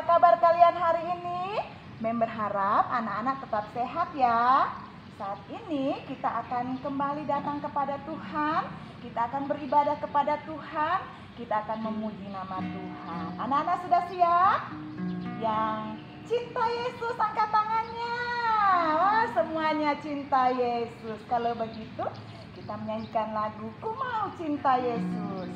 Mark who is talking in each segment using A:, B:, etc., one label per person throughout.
A: kabar kalian hari ini? Mem berharap anak-anak tetap sehat ya. Saat ini kita akan kembali datang kepada Tuhan. Kita akan beribadah kepada Tuhan. Kita akan memuji nama Tuhan. Anak-anak sudah siap? Yang cinta Yesus angkat tangannya. Wah, semuanya cinta Yesus. Kalau begitu kita menyanyikan lagu Ku Mau Cinta Yesus.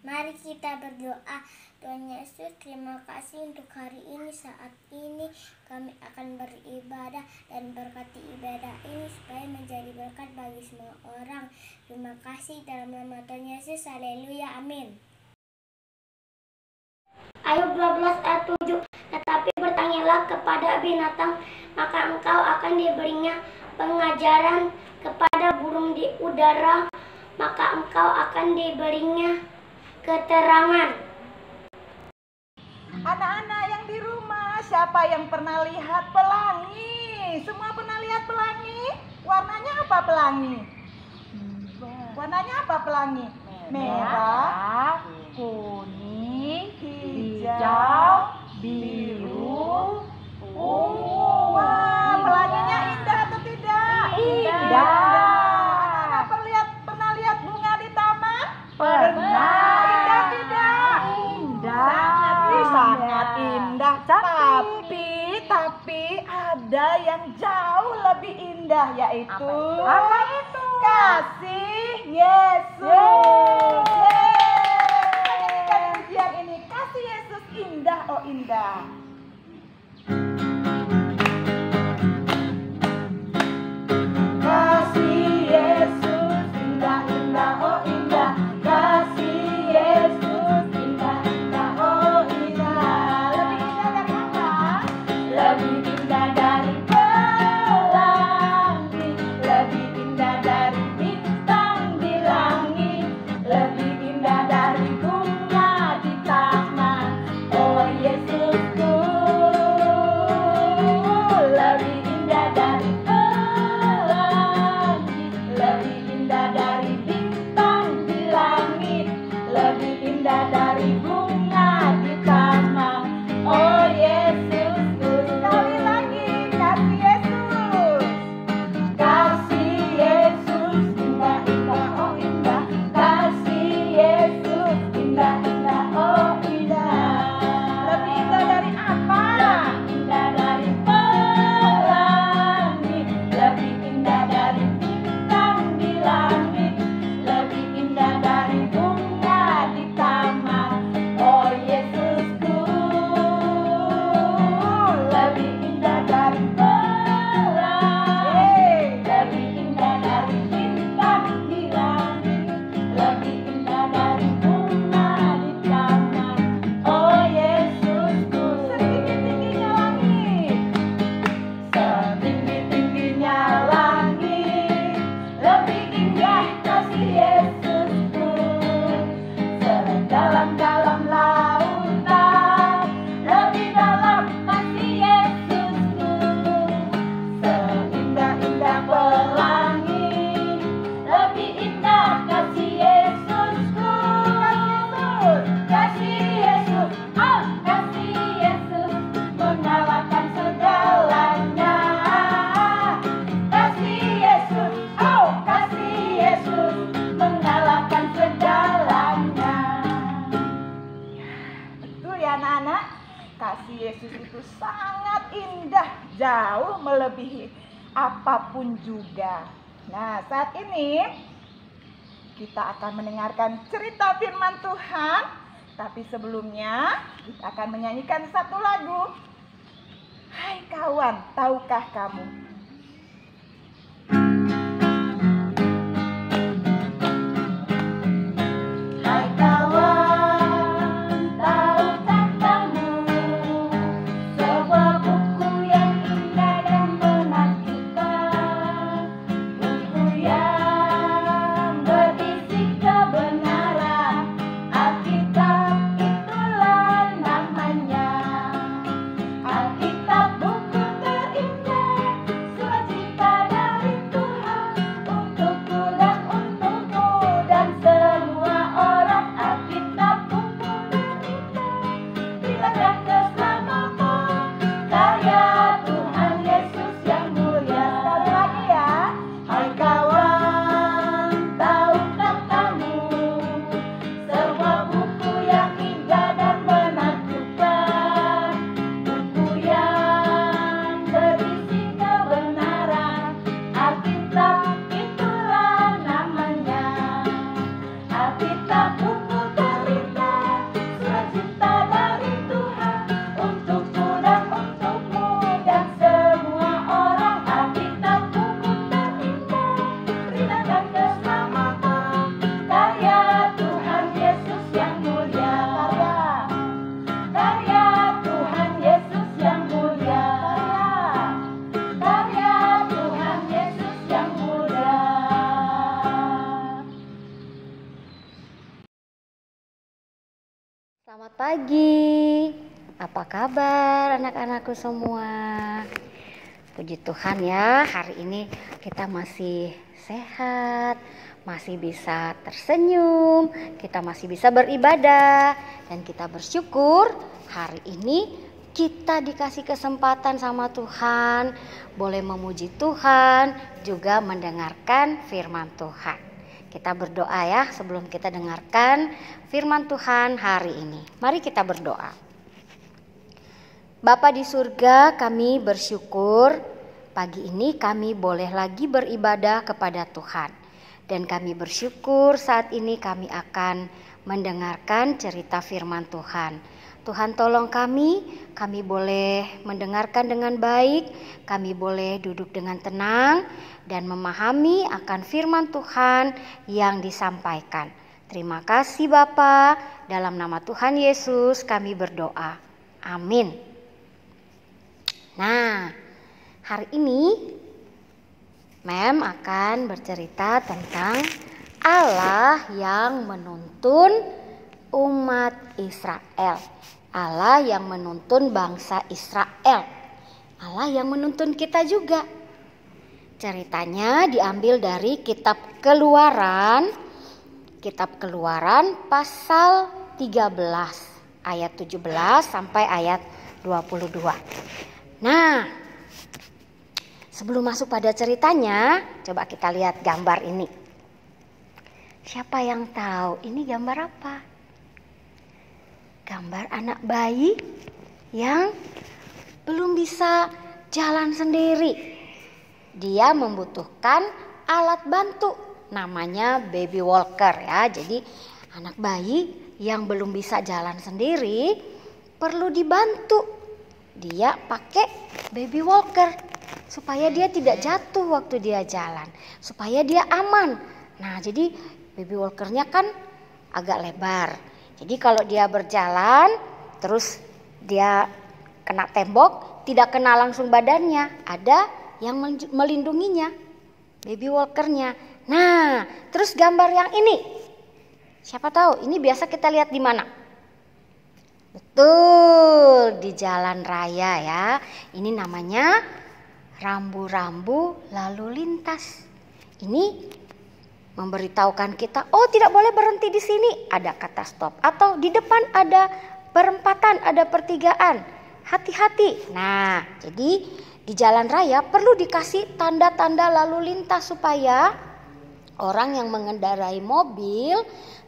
B: Mari kita berdoa. Tuhan Yesus, terima kasih untuk hari ini. Saat ini kami akan beribadah dan berkati ibadah ini supaya menjadi berkat bagi semua orang. Terima kasih dalam nama Tuhan Yesus. Haleluya, amin. Ayub 12 ayat 7. Tetapi bertanyalah kepada binatang, maka engkau akan diberinya pengajaran, kepada burung di udara, maka engkau akan diberinya keterangan.
A: Anak-anak yang di rumah, siapa yang pernah lihat pelangi? Semua pernah lihat pelangi? Warnanya apa pelangi? Warnanya apa pelangi? Merah, kuning, hijau, biru, ungu. Wah, pelanginya indah atau tidak? Indah. Anak-anak pernah lihat bunga di taman? Pernah. Indah tidak? Indah. Sangat indah. Tapi ada yang jauh lebih indah, yaitu apa itu? Kasih Yesus. Pujian ini, kasih Yesus indah, oh indah. anak-anak, kasih Yesus itu sangat indah, jauh melebihi apapun juga. Nah, saat ini kita akan mendengarkan cerita firman Tuhan. Tapi sebelumnya kita akan menyanyikan satu lagu. Hai kawan, tahukah kamu? Hai kawan, tahukah kamu? Sebuah buku yang indah dan menakjubkan, buku yang berisi kebenaran. Alkitab itulah namanya. Alkitab buku terindah, surat cinta dari Tuhan untukku dan untukmu dan semua orang. Alkitab buku terindah, beritakan keselamatan, karya Tuhan Yesus yang mulia. Sekali lagi ya. Hai kawan, tahukah kamu? Sebuah buku yang indah dan menakjubkan, buku yang berisi kebenaran. Alkitab itulah namanya. Alkitab buku terindah, surat cinta dari Tuhan untukku dan untukmu dan semua orang. Alkitab buku terindah, beritakan keselamatan, karya Tuhan Yesus yang mulia. Karya Tuhan Yesus yang mulia. Karya Tuhan Yesus yang mulia.
C: Selamat pagi, apa kabar anak-anakku semua? Puji Tuhan ya, hari ini kita masih sehat, masih bisa tersenyum, kita masih bisa beribadah, dan kita bersyukur hari ini kita dikasih kesempatan sama Tuhan, boleh memuji Tuhan, juga mendengarkan firman Tuhan. Kita berdoa ya sebelum kita dengarkan firman Tuhan hari ini. Mari kita berdoa. Bapa di surga, kami bersyukur pagi ini kami boleh lagi beribadah kepada Tuhan. Dan kami bersyukur saat ini kami akan mendengarkan cerita firman Tuhan. Tuhan tolong kami boleh mendengarkan dengan baik, kami boleh duduk dengan tenang dan memahami akan firman Tuhan yang disampaikan. Terima kasih Bapa, dalam nama Tuhan Yesus kami berdoa. Amin. Nah, hari ini Mem akan bercerita tentang Allah yang menuntun umat Israel. Allah yang menuntun bangsa Israel. Allah yang menuntun kita juga. Ceritanya diambil dari kitab Keluaran. Kitab Keluaran pasal 13 ayat 17 sampai ayat 22. Nah, sebelum masuk pada ceritanya, coba kita lihat gambar ini. Siapa yang tahu ini gambar apa? Gambar anak bayi yang belum bisa jalan sendiri. Dia membutuhkan alat bantu, namanya baby walker ya. Jadi anak bayi yang belum bisa jalan sendiri perlu dibantu. Dia pakai baby walker supaya dia tidak jatuh waktu dia jalan, supaya dia aman. Nah, jadi baby walkernya kan agak lebar. Jadi kalau dia berjalan terus dia kena tembok, tidak kena langsung badannya, ada yang melindunginya, baby walkernya. Nah, terus gambar yang ini, siapa tahu ini biasa kita lihat di mana? Betul, di jalan raya ya. Ini namanya rambu-rambu lalu lintas. Ini memberitahukan kita, oh tidak boleh berhenti di sini, ada kata stop, atau di depan ada perempatan, ada pertigaan, hati-hati. Nah, jadi di jalan raya perlu dikasih tanda-tanda lalu lintas supaya orang yang mengendarai mobil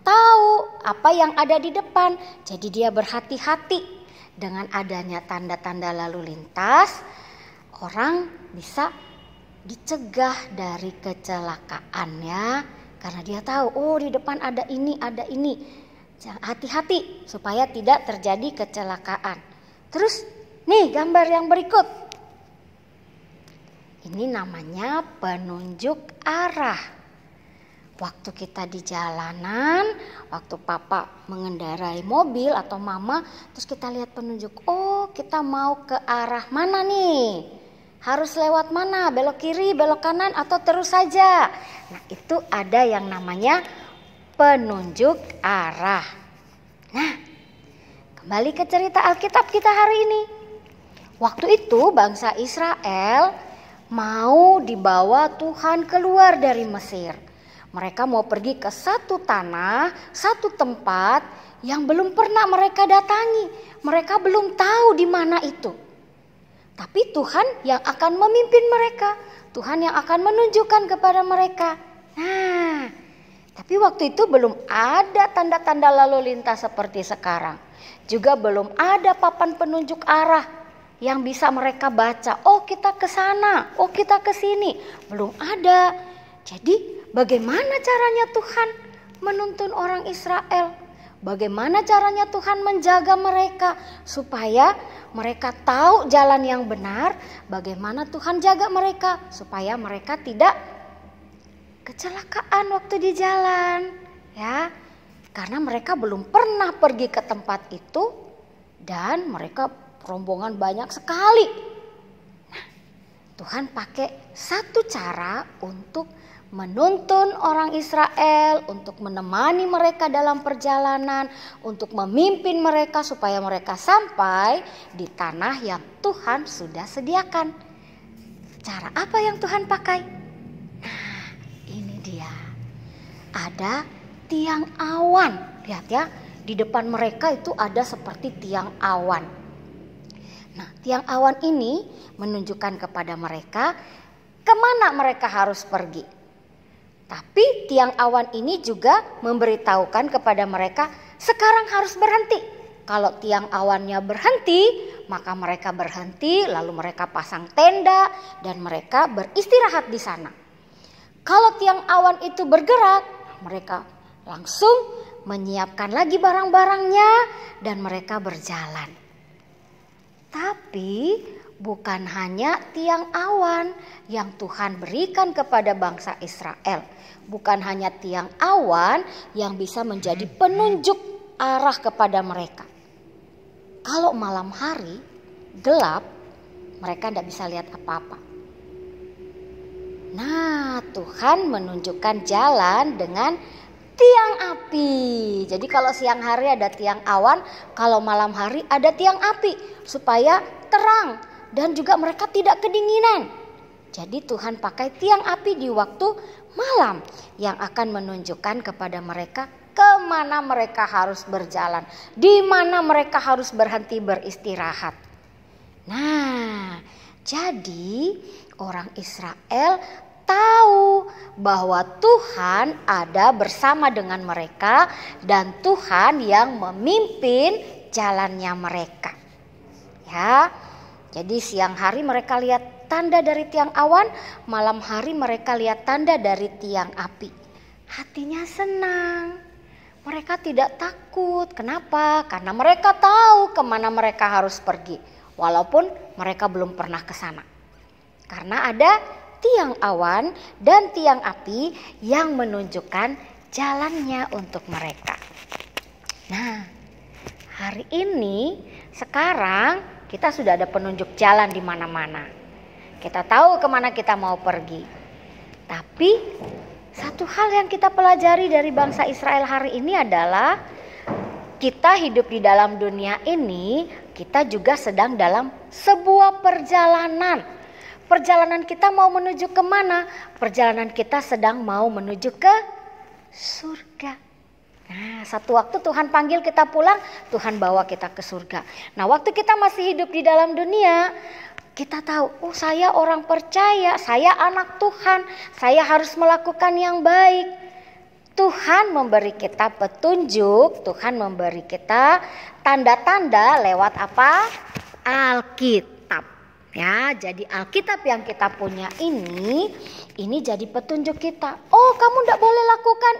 C: tahu apa yang ada di depan. Jadi dia berhati-hati. dengan adanya tanda-tanda lalu lintas, orang bisa dicegah dari kecelakaan ya. Karena dia tahu, oh di depan ada ini, ada ini. Hati-hati supaya tidak terjadi kecelakaan. Terus nih gambar yang berikut. Ini namanya penunjuk arah. Waktu kita di jalanan, waktu papa mengendarai mobil atau mama, terus kita lihat penunjuk, oh kita mau ke arah mana nih? Harus lewat mana? Belok kiri, belok kanan, atau terus saja? Nah itu ada yang namanya penunjuk arah. Nah kembali ke cerita Alkitab kita hari ini. Waktu itu bangsa Israel mau dibawa Tuhan keluar dari Mesir. Mereka mau pergi ke satu tanah, satu tempat yang belum pernah mereka datangi. Mereka belum tahu di mana itu. Tapi Tuhan yang akan memimpin mereka. Tuhan yang akan menunjukkan kepada mereka. Nah, tapi waktu itu belum ada tanda-tanda lalu lintas seperti sekarang. Juga belum ada papan penunjuk arah yang bisa mereka baca. Oh kita ke sana, oh kita ke sini. Belum ada. Jadi bagaimana caranya Tuhan menuntun orang Israel? Bagaimana caranya Tuhan menjaga mereka supaya mereka tahu jalan yang benar? Bagaimana Tuhan jaga mereka supaya mereka tidak kecelakaan waktu di jalan? Ya, karena mereka belum pernah pergi ke tempat itu dan mereka rombongan banyak sekali. Nah, Tuhan pakai satu cara untuk menuntun orang Israel, untuk menemani mereka dalam perjalanan, untuk memimpin mereka supaya mereka sampai di tanah yang Tuhan sudah sediakan. Cara apa yang Tuhan pakai? Nah, ini dia. Ada tiang awan. Lihat ya, di depan mereka itu ada seperti tiang awan. Nah, tiang awan ini menunjukkan kepada mereka kemana mereka harus pergi. Tapi tiang awan ini juga memberitahukan kepada mereka sekarang harus berhenti. Kalau tiang awannya berhenti, maka mereka berhenti lalu mereka pasang tenda dan mereka beristirahat di sana. Kalau tiang awan itu bergerak, mereka langsung menyiapkan lagi barang-barangnya dan mereka berjalan. Tapi bukan hanya tiang awan yang Tuhan berikan kepada bangsa Israel. Bukan hanya tiang awan yang bisa menjadi penunjuk arah kepada mereka. Kalau malam hari gelap, mereka tidak bisa lihat apa-apa. Nah, Tuhan menunjukkan jalan dengan tiang api. Jadi kalau siang hari ada tiang awan, kalau malam hari ada tiang api supaya terang dan juga mereka tidak kedinginan. Jadi Tuhan pakai tiang api di waktu malam yang akan menunjukkan kepada mereka kemana mereka harus berjalan, di mana mereka harus berhenti beristirahat. Nah, jadi orang Israel tahu bahwa Tuhan ada bersama dengan mereka dan Tuhan yang memimpin jalannya mereka. Ya, jadi siang hari mereka lihat tanda dari tiang awan, malam hari mereka lihat tanda dari tiang api. Hatinya senang, mereka tidak takut. Kenapa? Karena mereka tahu kemana mereka harus pergi, walaupun mereka belum pernah ke sana. Karena ada tiang awan dan tiang api yang menunjukkan jalannya untuk mereka. Nah, hari ini sekarang kita sudah ada penunjuk jalan di mana-mana. Kita tahu kemana kita mau pergi. Tapi satu hal yang kita pelajari dari bangsa Israel hari ini adalah kita hidup di dalam dunia ini, kita juga sedang dalam sebuah perjalanan. Perjalanan kita mau menuju kemana? Perjalanan kita sedang mau menuju ke surga. Nah, satu waktu Tuhan panggil kita pulang, Tuhan bawa kita ke surga. Nah, waktu kita masih hidup di dalam dunia, kita tahu, oh saya orang percaya, saya anak Tuhan, saya harus melakukan yang baik. Tuhan memberi kita petunjuk, Tuhan memberi kita tanda-tanda lewat apa? Alkitab. Ya, jadi Alkitab yang kita punya ini jadi petunjuk kita. Oh, kamu tidak boleh lakukan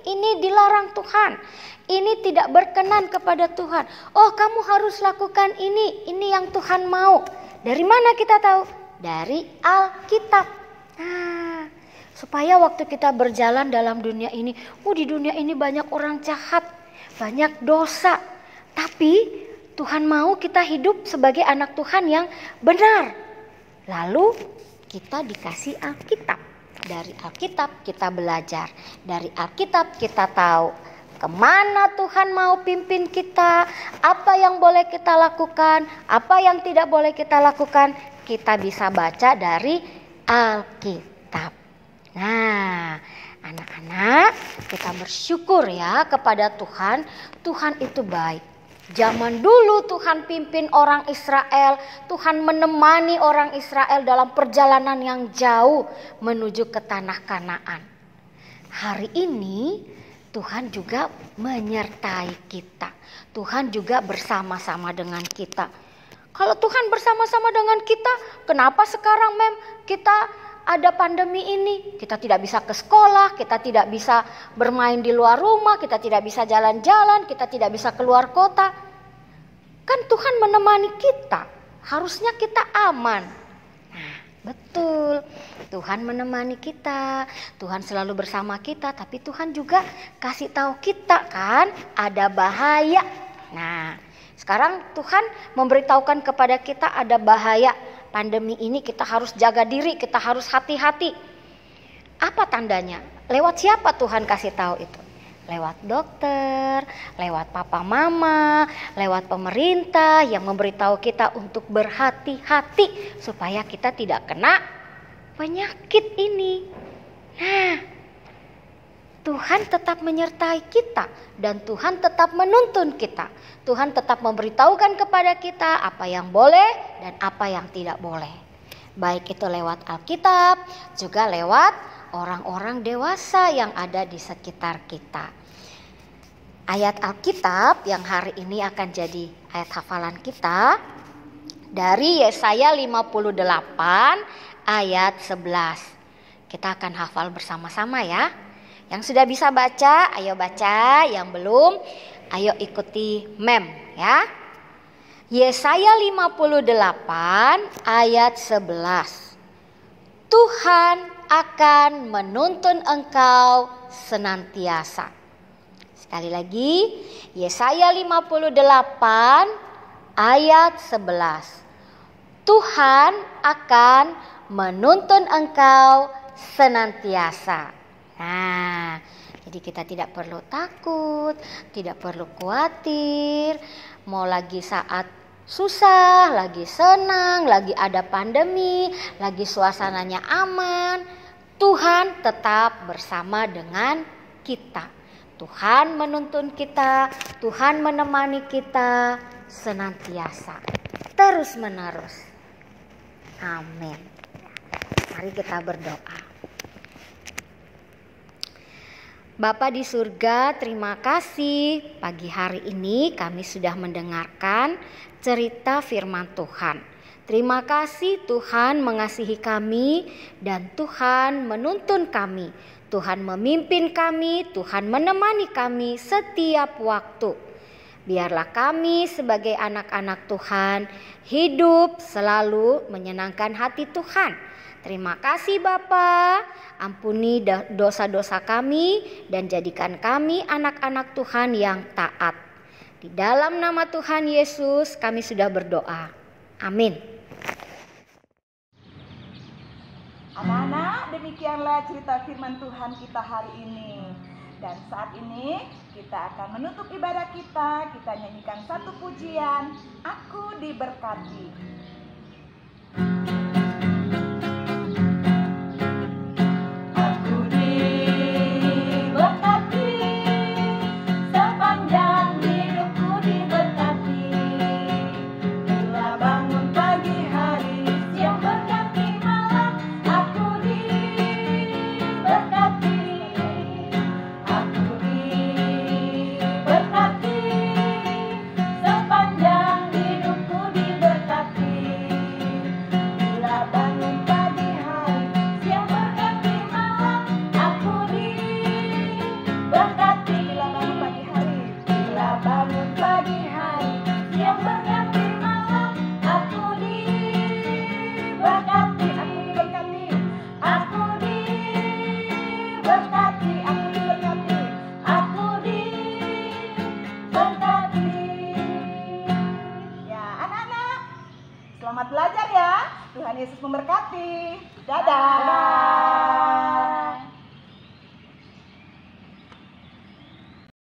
C: ini dilarang Tuhan. Ini tidak berkenan kepada Tuhan. Oh, kamu harus lakukan ini yang Tuhan mau. Dari mana kita tahu? Dari Alkitab. Nah, supaya waktu kita berjalan dalam dunia ini, di dunia ini banyak orang jahat, banyak dosa. Tapi Tuhan mau kita hidup sebagai anak Tuhan yang benar. Lalu kita dikasih Alkitab. Dari Alkitab kita belajar. Dari Alkitab kita tahu kemana Tuhan mau pimpin kita, apa yang boleh kita lakukan, apa yang tidak boleh kita lakukan. Kita bisa baca dari Alkitab. Nah, anak-anak, kita bersyukur ya kepada Tuhan. Tuhan itu baik. Zaman dulu Tuhan pimpin orang Israel, Tuhan menemani orang Israel dalam perjalanan yang jauh menuju ke tanah Kanaan. Hari ini Tuhan juga menyertai kita. Tuhan juga bersama-sama dengan kita. Kalau Tuhan bersama-sama dengan kita, kenapa sekarang kita ada pandemi ini? Kita tidak bisa ke sekolah, kita tidak bisa bermain di luar rumah, kita tidak bisa jalan-jalan, kita tidak bisa keluar kota. Kan Tuhan menemani kita, harusnya kita aman. Nah, betul, Tuhan menemani kita, Tuhan selalu bersama kita, tapi Tuhan juga kasih tahu kita kan ada bahaya. Nah, sekarang Tuhan memberitahukan kepada kita ada bahaya. Pandemi ini kita harus jaga diri, kita harus hati-hati. Apa tandanya? Lewat siapa Tuhan kasih tahu itu? Lewat dokter, lewat papa mama, lewat pemerintah yang memberitahu kita untuk berhati-hati supaya kita tidak kena penyakit ini. Nah, Tuhan tetap menyertai kita dan Tuhan tetap menuntun kita. Tuhan tetap memberitahukan kepada kita apa yang boleh dan apa yang tidak boleh. Baik itu lewat Alkitab, juga lewat orang-orang dewasa yang ada di sekitar kita. Ayat Alkitab yang hari ini akan jadi ayat hafalan kita dari Yesaya 58 ayat 11. Kita akan hafal bersama-sama ya. Yang sudah bisa baca, ayo baca. Yang belum, ayo ikuti ya. Yesaya 58 ayat 11. Tuhan akan menuntun engkau senantiasa. Sekali lagi, Yesaya 58 ayat 11. Tuhan akan menuntun engkau senantiasa. Nah, jadi kita tidak perlu takut, tidak perlu khawatir. Mau lagi saat susah, lagi senang, lagi ada pandemi, lagi suasananya aman, Tuhan tetap bersama dengan kita. Tuhan menuntun kita, Tuhan menemani kita senantiasa, terus menerus. Amin. Mari kita berdoa. Bapa di surga, terima kasih pagi hari ini kami sudah mendengarkan cerita firman Tuhan. Terima kasih Tuhan mengasihi kami dan Tuhan menuntun kami. Tuhan memimpin kami, Tuhan menemani kami setiap waktu. Biarlah kami sebagai anak-anak Tuhan hidup selalu menyenangkan hati Tuhan. Terima kasih Bapa, ampuni dosa-dosa kami dan jadikan kami anak-anak Tuhan yang taat. Di dalam nama Tuhan Yesus kami sudah berdoa. Amin.
A: Anak-anak, demikianlah cerita firman Tuhan kita hari ini. Dan saat ini kita akan menutup ibadah kita. Kita nyanyikan satu pujian, Aku Diberkati. Selamat belajar ya. Tuhan Yesus memberkati. Dadah.